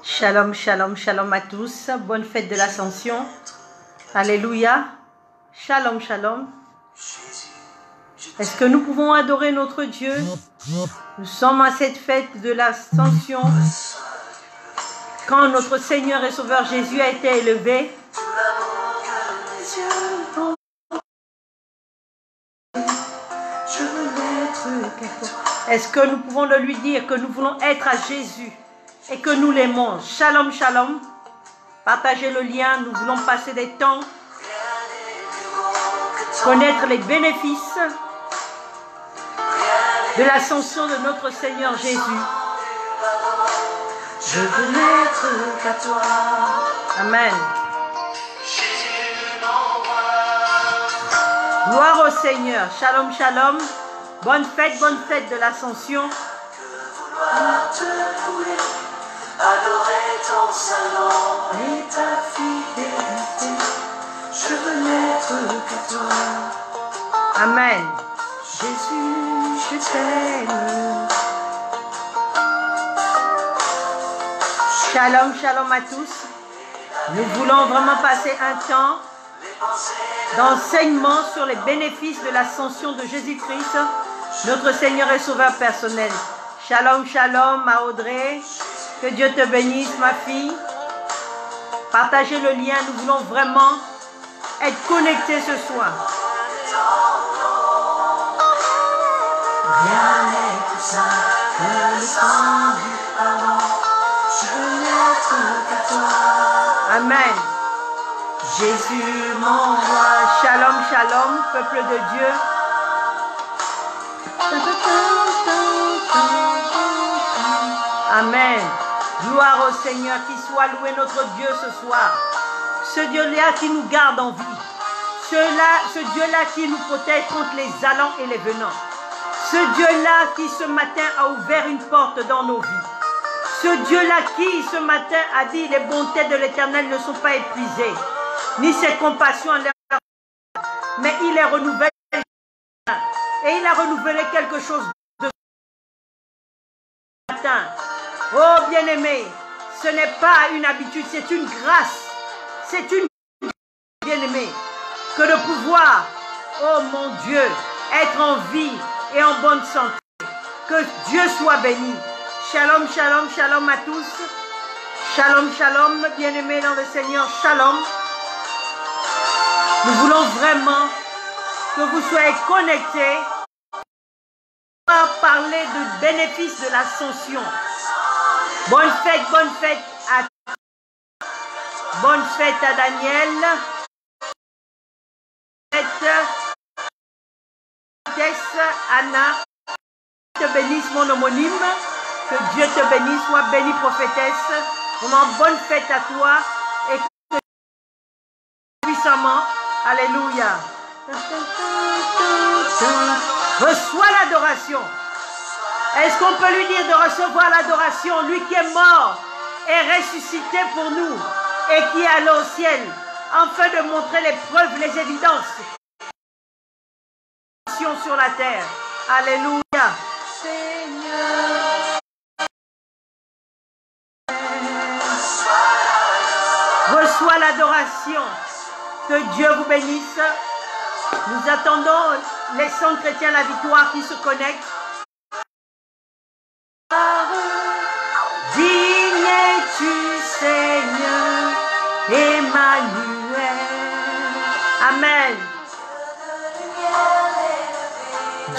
Shalom, shalom, shalom à tous. Bonne fête de l'Ascension. Alléluia. Shalom, shalom. Est-ce que nous pouvons adorer notre Dieu? Nous sommes à cette fête de l'Ascension. Quand notre Seigneur et Sauveur Jésus a été élevé, est-ce que nous pouvons le lui dire que nous voulons être à Jésus et que nous l'aimons? Shalom, shalom. Partagez le lien. Nous voulons passer des temps, connaître les bénéfices de l'ascension de notre Seigneur Jésus. Je veux n'être qu'à toi. Amen. Gloire au Seigneur. Shalom, shalom. Bonne fête de l'Ascension. Adorer ton salon et ta fidélité. Je veux n'être qu'à toi. Amen. Jésus, je t'aime. Shalom, shalom à tous. Nous voulons vraiment passer un temps d'enseignement sur les bénéfices de l'ascension de Jésus-Christ, notre Seigneur et Sauveur personnel. Shalom, shalom à Audrey. Que Dieu te bénisse, ma fille. Partagez le lien. Nous voulons vraiment être connectés ce soir. Rien n'est plus simple que le sang du pardon. Je veux n'être qu'à toi. Amen. Jésus m'envoie. Shalom, shalom, peuple de Dieu. Amen. Gloire au Seigneur, qui soit loué notre Dieu ce soir. Ce Dieu-là qui nous garde en vie. Ce Dieu-là qui nous protège contre les allants et les venants. Ce Dieu-là qui ce matin a ouvert une porte dans nos vies. Ce Dieu-là qui ce matin a dit les bontés de l'Éternel ne sont pas épuisées, ni ses compassions en l'air, mais il les renouvelle. Et il a renouvelé quelque chose de ce matin. Oh bien-aimé, ce n'est pas une habitude, c'est une grâce. C'est une bien-aimé que de pouvoir, oh mon Dieu, être en vie et en bonne santé. Que Dieu soit béni. Shalom, shalom, shalom à tous. Shalom, shalom, bien-aimés dans le Seigneur, shalom. Nous voulons vraiment que vous soyez connectés pour parler du bénéfice de l'ascension. Bonne fête à Daniel. Anna, te bénisse mon homonyme. Que Dieu te bénisse, sois bénie prophétesse. Vraiment bonne fête à toi et que puissamment. Alléluia. Reçois l'adoration. Est-ce qu'on peut lui dire de recevoir l'adoration? Lui qui est mort et ressuscité pour nous et qui est allé au ciel, afin de montrer les preuves, les évidences sur la terre. Alléluia. Seigneur. Reçois l'adoration. Que Dieu vous bénisse. Nous attendons les saints chrétiens, la victoire qui se connectent. Digne es-tu, Seigneur, Emmanuel. Amen.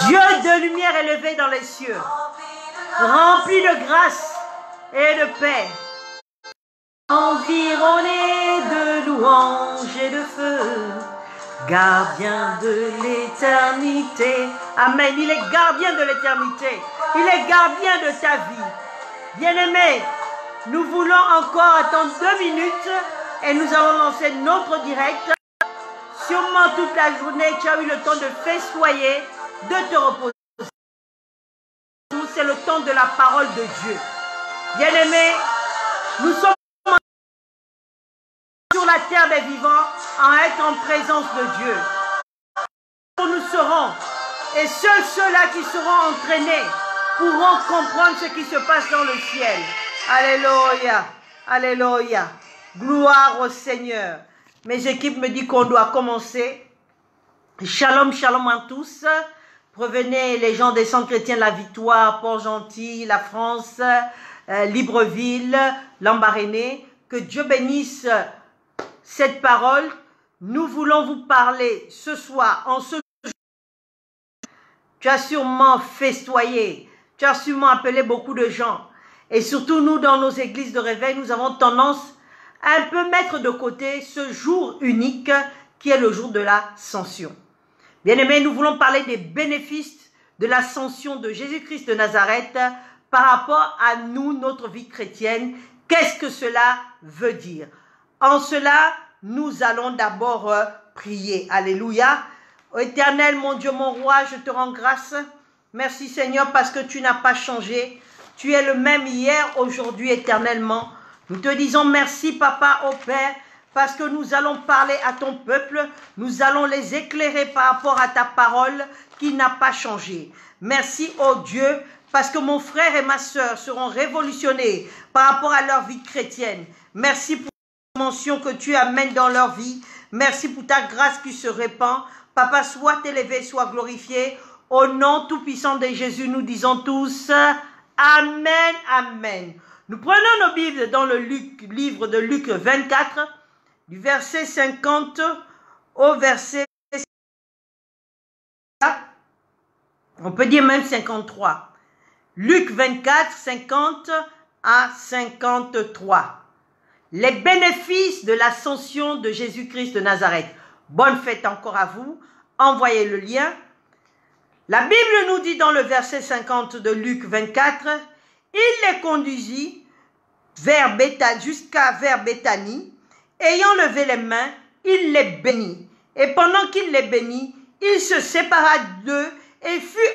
Dieu de lumière élevé dans les cieux, rempli de grâce et de paix, environné de louanges et de feu, gardien de l'éternité. Amen. Il est gardien de l'éternité. Il est gardien de ta vie. Bien-aimés, nous voulons encore attendre 2 minutes et nous allons lancer notre direct. Sûrement toute la journée, tu as eu le temps de festoyer, de te reposer. C'est le temps de la parole de Dieu. Bien-aimés, nous sommes sur la terre des vivants en être en présence de Dieu. Nous serons, et seuls ceux-là qui seront entraînés pourront comprendre ce qui se passe dans le ciel. Alléluia. Alléluia. Gloire au Seigneur. Mes équipes me disent qu'on doit commencer. Shalom, shalom à tous. Provenez les gens des centres chrétiens La Victoire, Port-Gentil, la France, Libreville, Lambaréné. Que Dieu bénisse cette parole. Nous voulons vous parler ce soir, en ce jour. Tu as sûrement festoyé, tu as sûrement appelé beaucoup de gens. Et surtout, nous, dans nos églises de réveil, nous avons tendance à un peu mettre de côté ce jour unique qui est le jour de l'ascension. Bien-aimés, nous voulons parler des bénéfices de l'ascension de Jésus-Christ de Nazareth par rapport à nous, notre vie chrétienne. Qu'est-ce que cela veut dire? En cela, nous allons d'abord prier. Alléluia. Ô Éternel, mon Dieu, mon roi, je te rends grâce. Merci Seigneur parce que tu n'as pas changé. Tu es le même hier, aujourd'hui, éternellement. Nous te disons merci, Papa, au Père, parce que nous allons parler à ton peuple. Nous allons les éclairer par rapport à ta parole qui n'a pas changé. Merci, ô Dieu, parce que mon frère et ma soeur seront révolutionnés par rapport à leur vie chrétienne. Merci pour la dimension que tu amènes dans leur vie. Merci pour ta grâce qui se répand. Papa, sois élevé, sois glorifié. Au nom tout-puissant de Jésus, nous disons tous Amen, Amen. Nous prenons nos Bibles dans le livre de Luc 24, du verset 50 au verset... On peut dire même 53. Luc 24, 50 à 53. Les bénéfices de l'ascension de Jésus-Christ de Nazareth. Bonne fête encore à vous. Envoyez le lien. La Bible nous dit dans le verset 50 de Luc 24, « Il les conduisit jusqu'à vers Béthanie. Ayant levé les mains, il les bénit. Et pendant qu'il les bénit, il se sépara d'eux et fut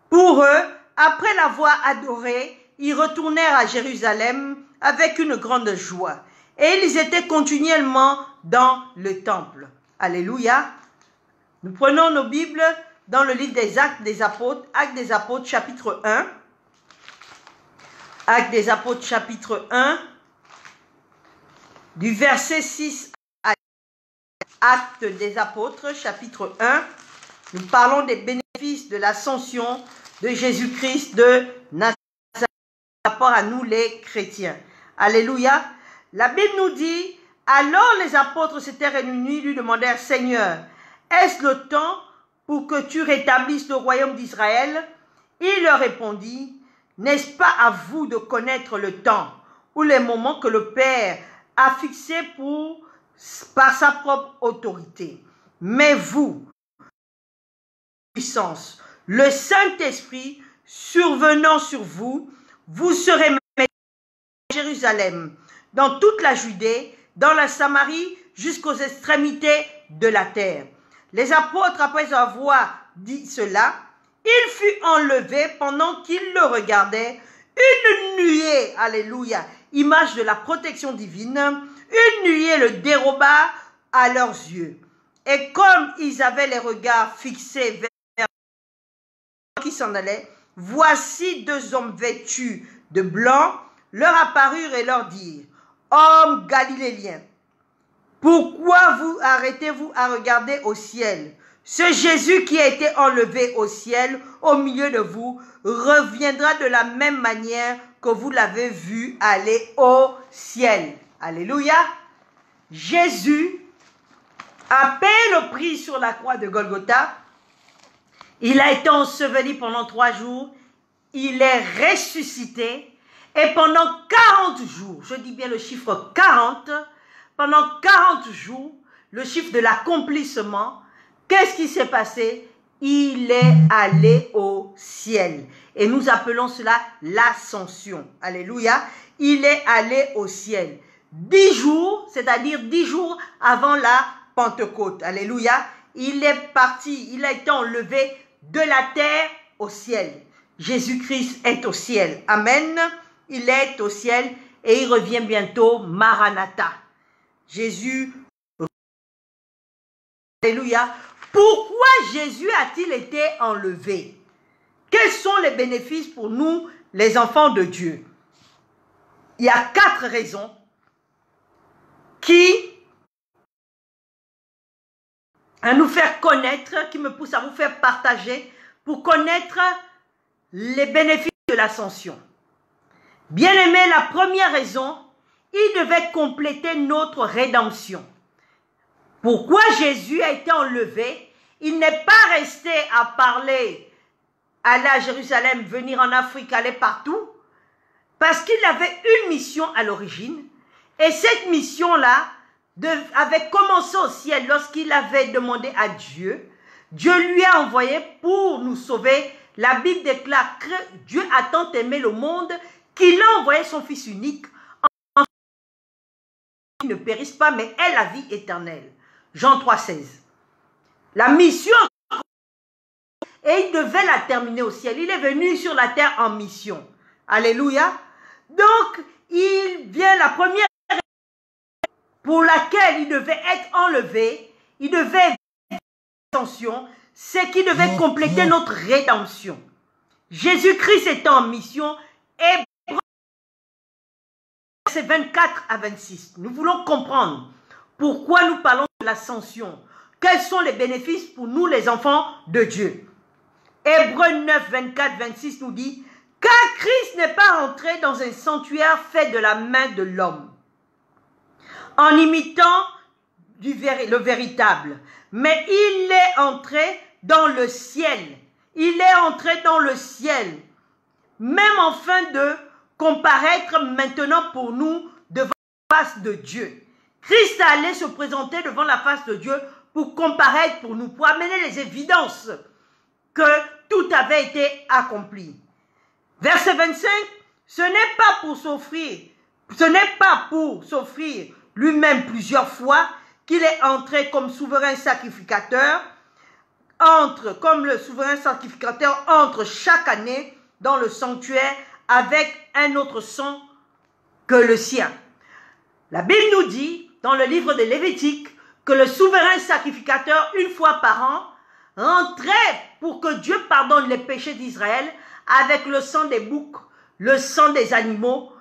pour eux, après l'avoir adoré, ils retournèrent à Jérusalem avec une grande joie. Et ils étaient continuellement dans le temple. » Alléluia. Nous prenons nos Bibles dans le livre des Actes des Apôtres, chapitre 1. Actes des Apôtres, chapitre 1, du verset 6 à Actes des Apôtres, chapitre 1. Nous parlons des bénéfices de l'ascension de Jésus-Christ de Nazareth par rapport à nous les chrétiens. Alléluia. La Bible nous dit, alors les apôtres s'étaient réunis, lui demandèrent, Seigneur, est-ce le temps pour que tu rétablisses le royaume d'Israël? Il leur répondit, n'est-ce pas à vous de connaître le temps ou les moments que le Père a fixés par sa propre autorité? Mais vous, puissance, le Saint-Esprit survenant sur vous, vous serez à Jérusalem, dans toute la Judée, dans la Samarie, jusqu'aux extrémités de la terre. Les apôtres, après avoir dit cela, il fut enlevé pendant qu'ils le regardaient. Une nuée, alléluia, image de la protection divine, une nuée le déroba à leurs yeux. Et comme ils avaient les regards fixés vers qui s'en allaient, voici deux hommes vêtus de blanc leur apparurent et leur dirent, hommes galiléens, pourquoi vous arrêtez-vous à regarder au ciel? Ce Jésus qui a été enlevé au ciel au milieu de vous reviendra de la même manière que vous l'avez vu aller au ciel. Alléluia. Jésus a payé le prix sur la croix de Golgotha. Il a été enseveli pendant 3 jours. Il est ressuscité. Et pendant 40 jours, je dis bien le chiffre 40, pendant 40 jours, le chiffre de l'accomplissement, qu'est-ce qui s'est passé? Il est allé au ciel. Et nous appelons cela l'ascension. Alléluia. Il est allé au ciel. 10 jours, c'est-à-dire 10 jours avant la Pentecôte. Alléluia. Il est parti, il a été enlevé de la terre au ciel. Jésus-Christ est au ciel. Amen. Il est au ciel et il revient bientôt. Maranatha. Jésus. Alléluia. Pourquoi Jésus a-t-il été enlevé? Quels sont les bénéfices pour nous, les enfants de Dieu? il y a 4 raisons qui à nous faire connaître, qui me poussent à vous faire partager pour connaître les bénéfices de l'ascension. Bien-aimés, la première raison, il devait compléter notre rédemption. Pourquoi Jésus a été enlevé? Il n'est pas resté à parler, aller à Jérusalem, venir en Afrique, aller partout, parce qu'il avait une mission à l'origine, et cette mission-là avait commencé au ciel lorsqu'il avait demandé à Dieu. Dieu lui a envoyé pour nous sauver. La Bible déclare que Dieu a tant aimé le monde qu'il a envoyé son Fils unique en qu'il ne périsse pas, mais ait la vie éternelle. Jean 3,16. La mission, et il devait la terminer au ciel. Il est venu sur la terre en mission. Alléluia. Donc, il vient la première pour laquelle il devait être enlevé, il devait attention, c'est qu'il devait compléter notre rédemption. Jésus-Christ était en mission et c'est 24 à 26. Nous voulons comprendre pourquoi nous parlons de l'ascension. Quels sont les bénéfices pour nous les enfants de Dieu? Hébreux 9, 24, 26 nous dit « Car Christ n'est pas entré dans un sanctuaire fait de la main de l'homme, en imitant le véritable, mais il est entré dans le ciel. Il est entré dans le ciel, même afin de comparaître maintenant pour nous devant la face de Dieu. Christ allait se présenter devant la face de Dieu pour comparaître pour nous, pour amener les évidences que tout avait été accompli. Verset 25, ce n'est pas pour s'offrir lui-même plusieurs fois qu'il est entré comme souverain sacrificateur, comme le souverain sacrificateur entre chaque année dans le sanctuaire avec un autre sang que le sien. La Bible nous dit, dans le livre de Lévitique, que le souverain sacrificateur, une fois par an, rentrait pour que Dieu pardonne les péchés d'Israël avec le sang des boucs, le sang des animaux,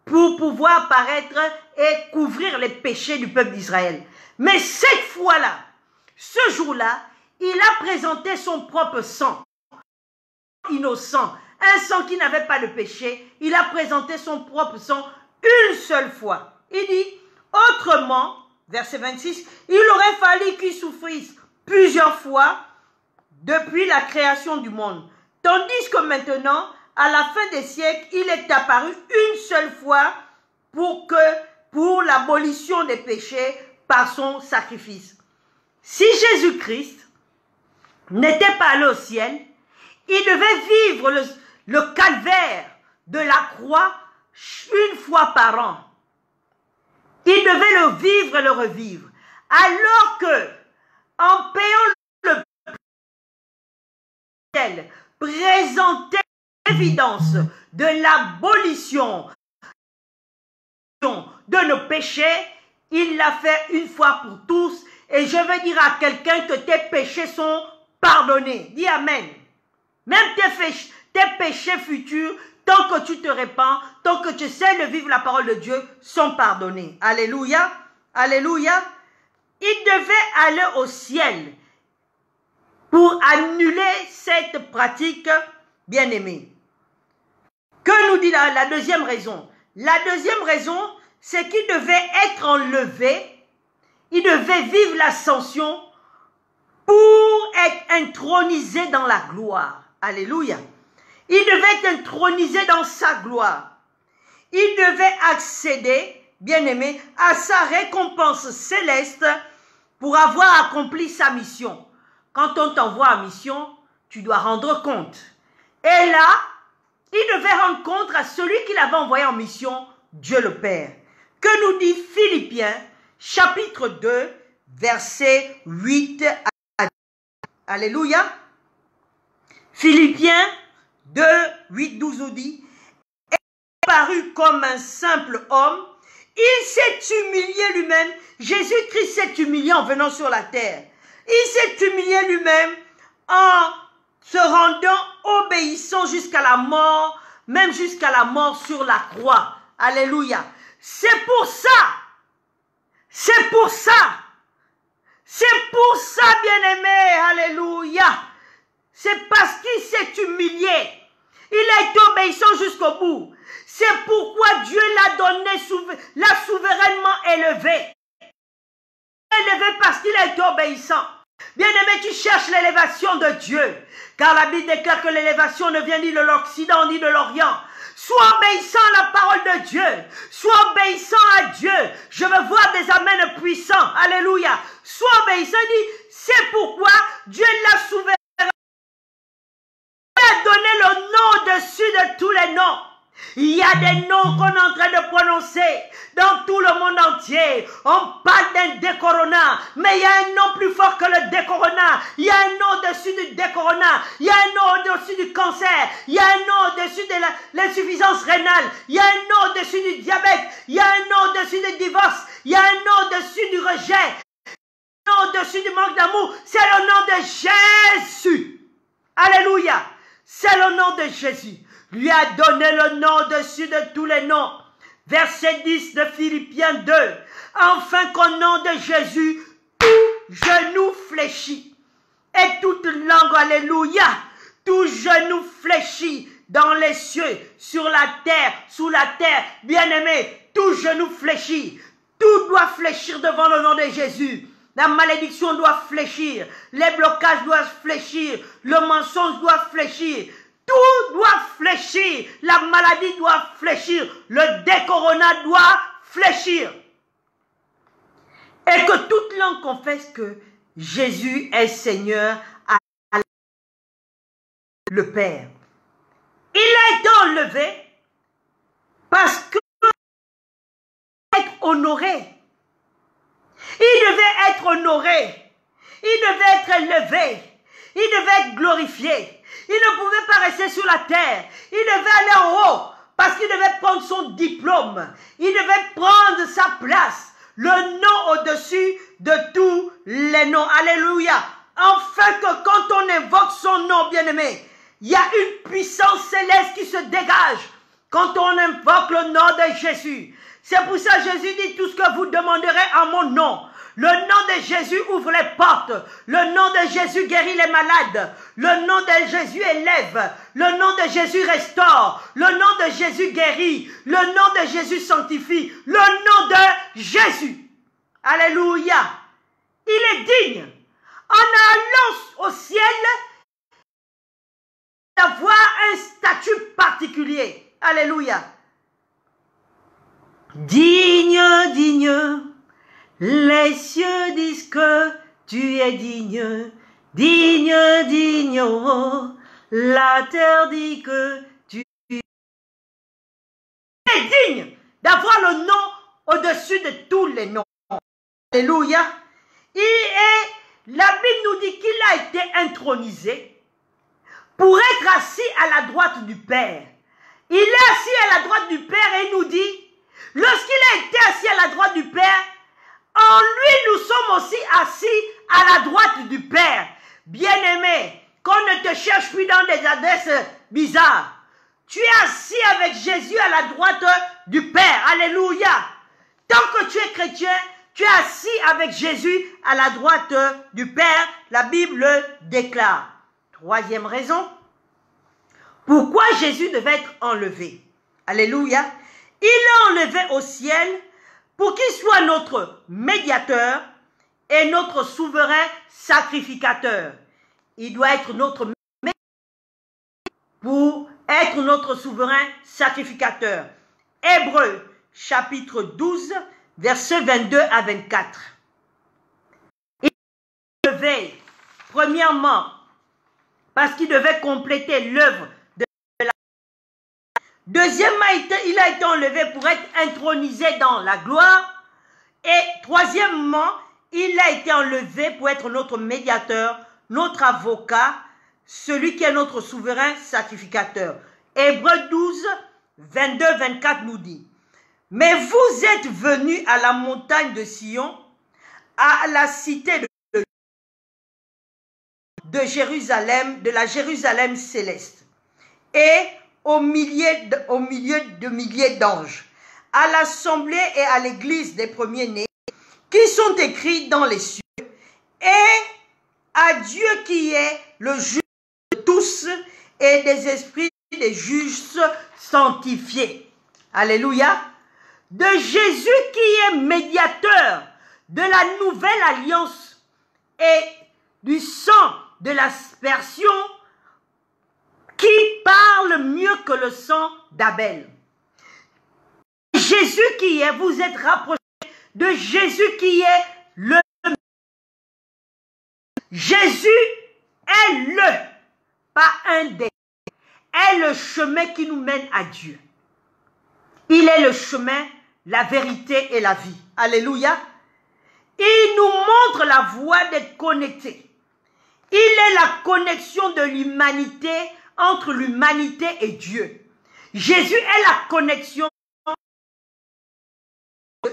pour pouvoir apparaître et couvrir les péchés du peuple d'Israël. Mais cette fois-là, ce jour-là, il a présenté son propre sang, innocent, un sang qui n'avait pas de péché. Il a présenté son propre sang une seule fois. Il dit, autrement, verset 26, il aurait fallu qu'il souffrisse plusieurs fois depuis la création du monde. Tandis que maintenant, à la fin des siècles, il est apparu une seule fois pour l'abolition des péchés par son sacrifice. Si Jésus-Christ n'était pas allé au ciel, il devait vivre le calvaire de la croix une fois par an. Il devait le vivre et le revivre. Alors que, en payant le prix, présentait l'évidence de l'abolition de nos péchés, il l'a fait une fois pour tous. Et je veux dire à quelqu'un que tes péchés sont pardonnés. Dis Amen. Même tes péchés futurs, tant que tu te répands, tant que tu sais de vivre la parole de Dieu, sont pardonnés. Alléluia. Alléluia. Il devait aller au ciel pour annuler cette pratique bien-aimée. Que nous dit la deuxième raison? La deuxième raison, c'est qu'il devait être enlevé, il devait vivre l'ascension pour être intronisé dans la gloire. Alléluia. Il devait être intronisé dans sa gloire. Il devait accéder, bien-aimé, à sa récompense céleste pour avoir accompli sa mission. Quand on t'envoie en mission, tu dois rendre compte. Et là, il devait rendre compte à celui qui l'avait envoyé en mission, Dieu le Père. Que nous dit Philippiens, chapitre 2, versets 8 à 10. Alléluia. Philippiens 2, 8, 12 nous dit, « Et apparu comme un simple homme, il s'est humilié lui-même. » Jésus-Christ s'est humilié en venant sur la terre. Il s'est humilié lui-même en se rendant obéissant jusqu'à la mort, même jusqu'à la mort sur la croix. Alléluia. C'est pour ça. C'est pour ça. C'est pour ça, bien-aimé. Alléluia. C'est parce qu'il s'est humilié. Il a été obéissant jusqu'au bout. C'est pourquoi Dieu l'a donné, l'a souverainement élevé. Élevé parce qu'il a été obéissant. Bien-aimé, tu cherches l'élévation de Dieu. Car la Bible déclare que l'élévation ne vient ni de l'Occident ni de l'Orient. Sois obéissant à la parole de Dieu. Sois obéissant à Dieu. Je veux voir des amens puissants. Alléluia. Sois obéissant. Il dit, c'est pourquoi Dieu l'a souverainement. Il a donné le nom au-dessus de tous les noms. Il y a des noms qu'on est en train de prononcer dans tout le monde entier. On parle d'un décorona, mais il y a un nom plus fort que le décorona. Il y a un nom au-dessus du décorona. Il y a un nom au-dessus du cancer. Il y a un nom au-dessus de l'insuffisance rénale. Il y a un nom au-dessus du diabète. Il y a un nom au-dessus du divorce. Il y a un nom au-dessus du rejet. Un nom au-dessus du manque d'amour. C'est le nom de Jésus. Alléluia. C'est le nom de Jésus. Lui a donné le nom au-dessus de tous les noms. Verset 10 de Philippiens 2. Enfin qu'au nom de Jésus, tout genou fléchit. Et toute langue, alléluia, tout genou fléchit dans les cieux, sur la terre, sous la terre. Bien-aimé, tout genou fléchit. Tout doit fléchir devant le nom de Jésus. La malédiction doit fléchir. Les blocages doivent fléchir. Le mensonge doit fléchir. Tout doit fléchir. La maladie doit fléchir. Le décorona doit fléchir. Et que toute langue confesse que Jésus est Seigneur à le Père. Il a été enlevé parce que être honoré. Il devait être honoré. Il devait être élevé. Il devait être glorifié. Il ne pouvait pas rester sur la terre. Il devait aller en haut parce qu'il devait prendre son diplôme. Il devait prendre sa place. Le nom au-dessus de tous les noms. Alléluia. Afin que quand on invoque son nom, bien-aimé, il y a une puissance céleste qui se dégage quand on invoque le nom de Jésus. C'est pour ça que Jésus dit tout ce que vous demanderez en mon nom. Le nom de Jésus ouvre les portes. Le nom de Jésus guérit les malades. Le nom de Jésus élève. Le nom de Jésus restaure. Le nom de Jésus guérit. Le nom de Jésus sanctifie. Le nom de Jésus. Alléluia. Il est digne. En allant au ciel, d'avoir un statut particulier. Alléluia. Digne, digne. Les cieux disent que tu es digne, digne, digne, oh, la terre dit que tu es digne d'avoir le nom au-dessus de tous les noms. Alléluia. La Bible nous dit qu'il a été intronisé pour être assis à la droite du Père. Il est assis à la droite du Père et il nous dit, lorsqu'il a été assis à la droite du Père, en lui, nous sommes aussi assis à la droite du Père. Bien-aimé, qu'on ne te cherche plus dans des adresses bizarres. Tu es assis avec Jésus à la droite du Père. Alléluia. Tant que tu es chrétien, tu es assis avec Jésus à la droite du Père. La Bible le déclare. Troisième raison. Pourquoi Jésus devait être enlevé? Alléluia. Il est enlevé au ciel pour qu'il soit notre médiateur et notre souverain sacrificateur. Il doit être notre médiateur pour être notre souverain sacrificateur. Hébreux, chapitre 12, versets 22 à 24. Il est enlevé, premièrement, parce qu'il devait compléter l'œuvre de la... Deuxièmement, il a été enlevé pour être intronisé dans la gloire. Et troisièmement, il a été enlevé pour être notre médiateur, notre avocat, celui qui est notre souverain sacrificateur. Hébreux 12, 22-24 nous dit, « Mais vous êtes venus à la montagne de Sion, à la cité de Jérusalem, de la Jérusalem céleste, et au milieu de milliers d'anges, à l'assemblée et à l'église des premiers-nés qui sont écrits dans les cieux, et à Dieu qui est le juge de tous et des esprits des juges sanctifiés. Alléluia. De Jésus qui est médiateur de la nouvelle alliance et du sang de l'aspersion qui parle mieux que le sang d'Abel. Jésus qui est, vous êtes rapprochés de Jésus qui est le... Jésus est le, pas un des, est le chemin qui nous mène à Dieu. Il est le chemin, la vérité et la vie. Alléluia. Il nous montre la voie d'être connectés. Il est la connexion de l'humanité entre l'humanité et Dieu. Jésus est la connexion.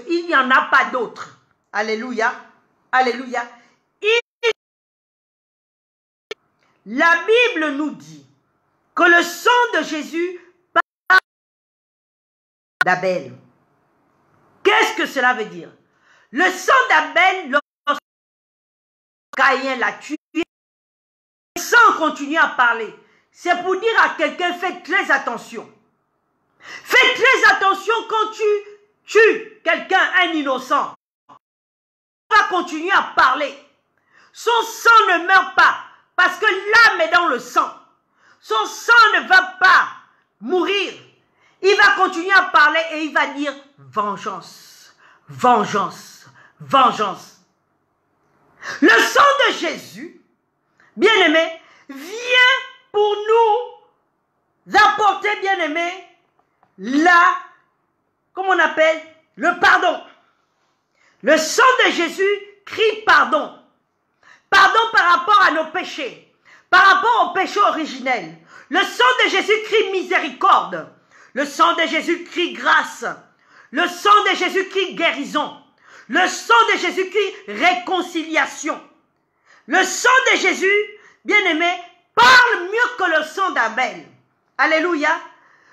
Il n'y en a pas d'autre. Alléluia. Alléluia. La Bible nous dit que le sang de Jésus parle d'Abel. Qu'est-ce que cela veut dire? Le sang d'Abel, lorsque Caïn l'a tué, le sang continue à parler. C'est pour dire à quelqu'un, faites très attention. Faites très attention quand tu tues quelqu'un, un innocent. Il va continuer à parler. Son sang ne meurt pas parce que l'âme est dans le sang. Son sang ne va pas mourir. Il va continuer à parler et il va dire vengeance, vengeance, vengeance. Le sang de Jésus, bien-aimé, vient pour nous apporter, bien-aimé, comment on appelle, le pardon. Le sang de Jésus crie pardon. Pardon par rapport à nos péchés, par rapport au péché originel. Le sang de Jésus crie miséricorde. Le sang de Jésus crie grâce. Le sang de Jésus crie guérison. Le sang de Jésus crie réconciliation. Le sang de Jésus, bien-aimé, parle mieux que le sang d'Abel. Alléluia.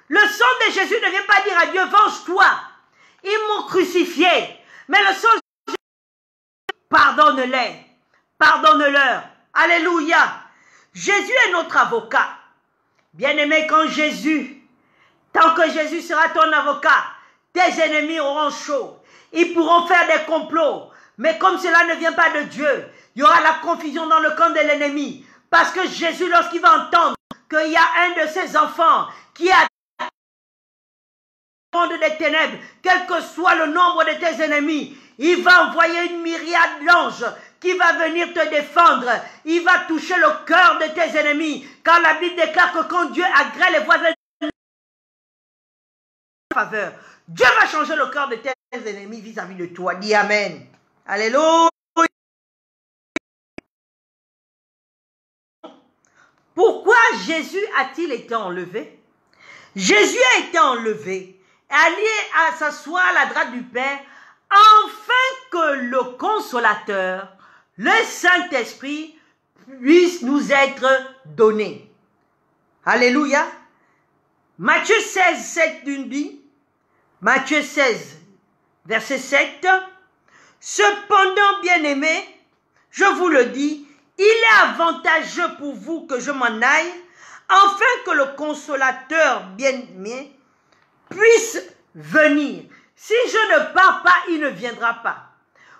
Le sang de Jésus ne vient pas dire à Dieu, venge-toi. Ils m'ont crucifié. Mais le sang de Jésus, pardonne-les. Pardonne-leur. Alléluia. Jésus est notre avocat. Bien-aimé, tant que Jésus sera ton avocat, tes ennemis auront chaud. Ils pourront faire des complots. Mais comme cela ne vient pas de Dieu, il y aura la confusion dans le camp de l'ennemi. Parce que Jésus, lorsqu'il va entendre qu'il y a un de ses enfants qui a le monde des ténèbres, quel que soit le nombre de tes ennemis, il va envoyer une myriade d'anges qui va venir te défendre. Il va toucher le cœur de tes ennemis. Car la Bible déclare que quand Dieu agrée les voisins en faveur, Dieu va changer le cœur de tes ennemis vis-à-vis de toi. Dis Amen. Alléluia. Pourquoi Jésus a-t-il été enlevé? Jésus a été enlevé, allé à s'asseoir à la droite du Père, afin que le Consolateur, le Saint-Esprit, puisse nous être donné. Alléluia. Matthieu 16, 7 d'une dit, Matthieu 16, verset 7, « Cependant, bien-aimés, je vous le dis, il est avantageux pour vous que je m'en aille, afin que le Consolateur bien-aimé puisse venir. Si je ne pars pas, il ne viendra pas. »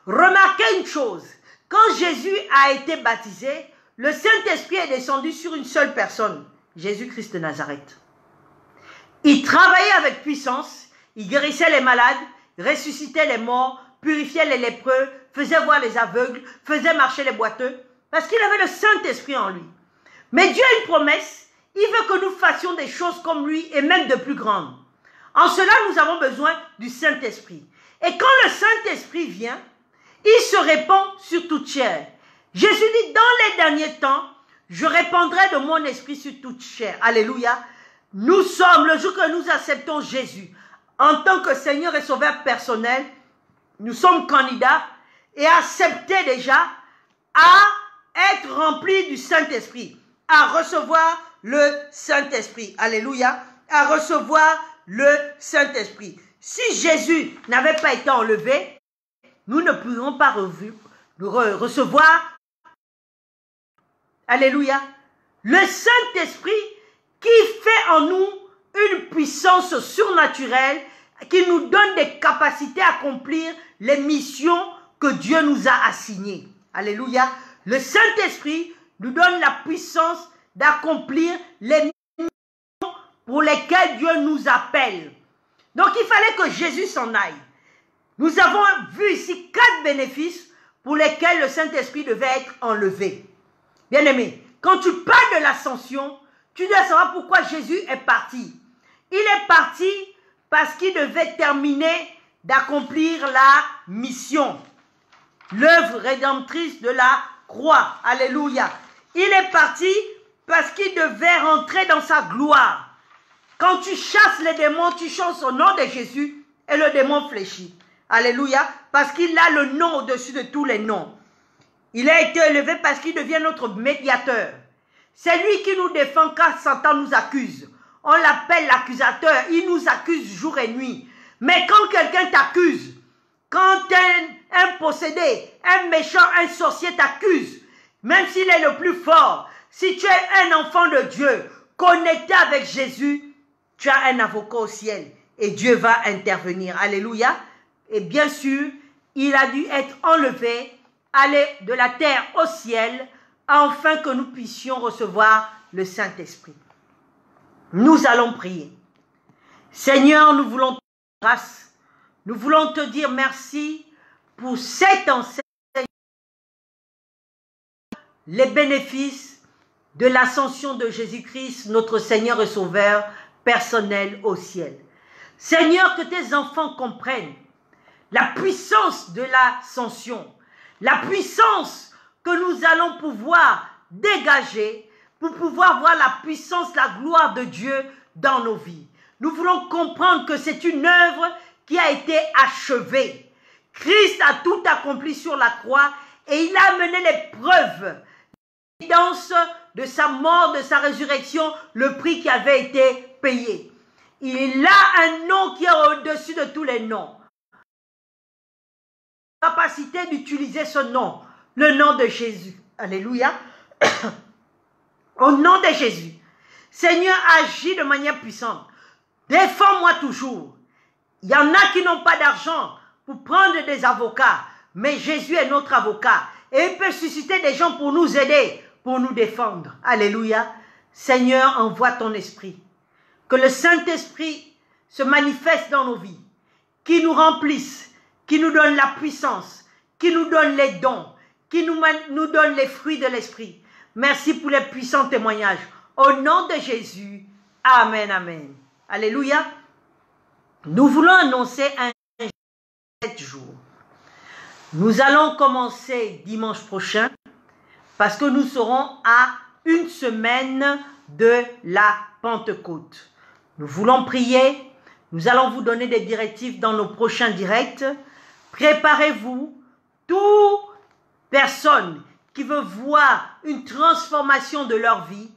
Remarquez une chose, quand Jésus a été baptisé, le Saint-Esprit est descendu sur une seule personne, Jésus-Christ de Nazareth. Il travaillait avec puissance, il guérissait les malades, ressuscitait les morts, purifiait les lépreux, faisait voir les aveugles, faisait marcher les boiteux, parce qu'il avait le Saint-Esprit en lui. Mais Dieu a une promesse, il veut que nous fassions des choses comme lui et même de plus grandes. En cela, nous avons besoin du Saint-Esprit. Et quand le Saint-Esprit vient, il se répand sur toute chair. Jésus dit, dans les derniers temps, je répandrai de mon esprit sur toute chair. Alléluia. Nous sommes, le jour que nous acceptons Jésus, en tant que Seigneur et Sauveur personnel, nous sommes candidats et acceptés déjà à être remplis du Saint-Esprit, à recevoir le Saint-Esprit. Alléluia. À recevoir le Saint-Esprit. Si Jésus n'avait pas été enlevé, nous ne pourrions pas recevoir, alléluia, le Saint-Esprit qui fait en nous une puissance surnaturelle qui nous donne des capacités à accomplir les missions que Dieu nous a assignées. Alléluia. Le Saint-Esprit nous donne la puissance d'accomplir les missions pour lesquelles Dieu nous appelle. Donc il fallait que Jésus s'en aille. Nous avons vu ici 4 bénéfices pour lesquels le Saint-Esprit devait être enlevé. Bien-aimé, quand tu parles de l'ascension, tu dois savoir pourquoi Jésus est parti. Il est parti parce qu'il devait terminer d'accomplir la mission. L'œuvre rédemptrice de la croix. Alléluia. Il est parti parce qu'il devait rentrer dans sa gloire. Quand tu chasses les démons, tu chantes au nom de Jésus et le démon fléchit. Alléluia. Parce qu'il a le nom au-dessus de tous les noms. Il a été élevé parce qu'il devient notre médiateur. C'est lui qui nous défend quand Satan nous accuse. On l'appelle l'accusateur. Il nous accuse jour et nuit. Mais quand quelqu'un t'accuse, quand un possédé, un méchant, un sorcier t'accuse, même s'il est le plus fort, si tu es un enfant de Dieu, connecté avec Jésus, tu as un avocat au ciel et Dieu va intervenir. Alléluia. Et bien sûr, il a dû être enlevé, aller de la terre au ciel, afin que nous puissions recevoir le Saint-Esprit. Nous allons prier. Seigneur, nous voulons te grâce. Nous voulons te dire merci pour cet enseignement, les bénéfices de l'ascension de Jésus-Christ, notre Seigneur et Sauveur personnel au ciel. Seigneur, que tes enfants comprennent la puissance de l'ascension, la puissance que nous allons pouvoir dégager pour pouvoir voir la puissance, la gloire de Dieu dans nos vies. Nous voulons comprendre que c'est une œuvre qui a été achevée. Christ a tout accompli sur la croix et il a amené les preuves, l'évidence de sa mort, de sa résurrection, le prix qui avait été payé. Il a un nom qui est au-dessus de tous les noms. Capacité d'utiliser ce nom, le nom de Jésus. Alléluia. Au nom de Jésus. Seigneur, agis de manière puissante. Défends-moi toujours. Il y en a qui n'ont pas d'argent pour prendre des avocats, mais Jésus est notre avocat. Et il peut susciter des gens pour nous aider, pour nous défendre. Alléluia. Seigneur, envoie ton esprit. Que le Saint-Esprit se manifeste dans nos vies, qui nous remplisse, qui nous donne la puissance, qui nous donne les dons, qui nous donne les fruits de l'esprit. Merci pour les puissants témoignages. Au nom de Jésus, amen, amen. Alléluia. Nous voulons annoncer un 7 jours. Nous allons commencer dimanche prochain parce que nous serons à une semaine de la Pentecôte. Nous voulons prier. Nous allons vous donner des directives dans nos prochains directs. Préparez-vous. Toute personne qui veut voir une transformation de leur vie,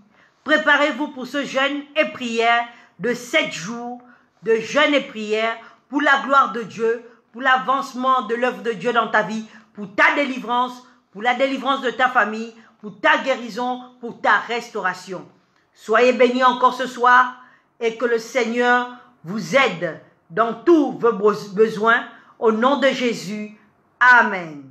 préparez-vous pour ce jeûne et prière de 7 jours, de jeûne et prière pour la gloire de Dieu, pour l'avancement de l'œuvre de Dieu dans ta vie, pour ta délivrance, pour la délivrance de ta famille, pour ta guérison, pour ta restauration. Soyez bénis encore ce soir et que le Seigneur vous aide dans tous vos besoins. Au nom de Jésus, amen.